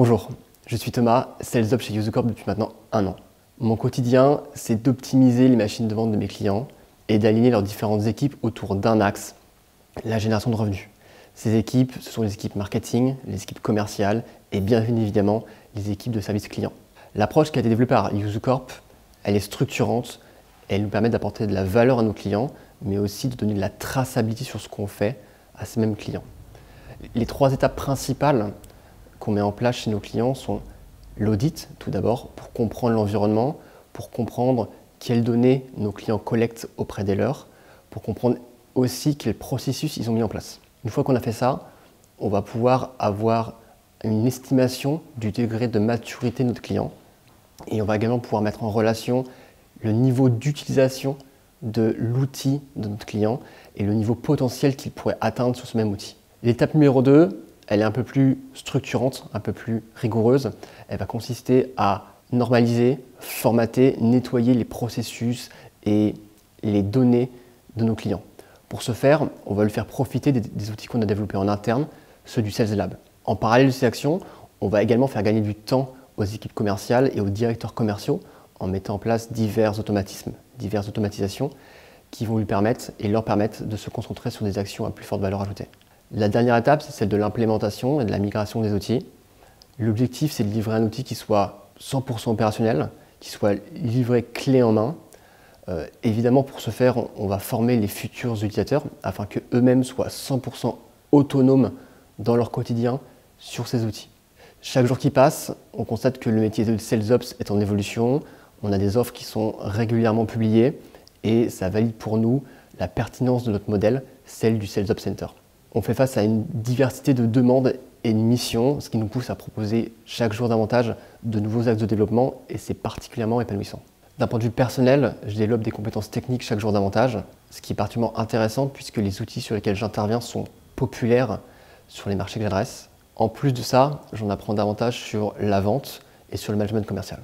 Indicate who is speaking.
Speaker 1: Bonjour, je suis Thomas, Sales Ops chez Usucorp depuis maintenant 1 an. Mon quotidien, c'est d'optimiser les machines de vente de mes clients et d'aligner leurs différentes équipes autour d'un axe, la génération de revenus. Ces équipes, ce sont les équipes marketing, les équipes commerciales et bien évidemment les équipes de service client. L'approche qui a été développée par Usucorp, elle est structurante, elle nous permet d'apporter de la valeur à nos clients, mais aussi de donner de la traçabilité sur ce qu'on fait à ces mêmes clients. Les 3 étapes principales qu'on met en place chez nos clients sont l'audit, tout d'abord, pour comprendre l'environnement, pour comprendre quelles données nos clients collectent auprès des leurs, pour comprendre aussi quel processus ils ont mis en place. Une fois qu'on a fait ça, on va pouvoir avoir une estimation du degré de maturité de notre client et on va également pouvoir mettre en relation le niveau d'utilisation de l'outil de notre client et le niveau potentiel qu'il pourrait atteindre sur ce même outil. L'étape numéro 2, elle est un peu plus structurante, un peu plus rigoureuse. Elle va consister à normaliser, formater, nettoyer les processus et les données de nos clients. Pour ce faire, on va le faire profiter des outils qu'on a développés en interne, ceux du Sales Lab. En parallèle de ces actions, on va également faire gagner du temps aux équipes commerciales et aux directeurs commerciaux en mettant en place divers automatismes, diverses automatisations qui vont lui permettre et leur permettre de se concentrer sur des actions à plus forte valeur ajoutée. La dernière étape, c'est celle de l'implémentation et de la migration des outils. L'objectif, c'est de livrer un outil qui soit 100% opérationnel, qui soit livré clé en main. Évidemment, pour ce faire, on va former les futurs utilisateurs afin qu'eux-mêmes soient 100% autonomes dans leur quotidien sur ces outils. Chaque jour qui passe, on constate que le métier de Sales Ops est en évolution. On a des offres qui sont régulièrement publiées et ça valide pour nous la pertinence de notre modèle, celle du Sales Ops Center. On fait face à une diversité de demandes et de missions, ce qui nous pousse à proposer chaque jour davantage de nouveaux axes de développement et c'est particulièrement épanouissant. D'un point de vue personnel, je développe des compétences techniques chaque jour davantage, ce qui est particulièrement intéressant puisque les outils sur lesquels j'interviens sont populaires sur les marchés que j'adresse. En plus de ça, j'en apprends davantage sur la vente et sur le management commercial.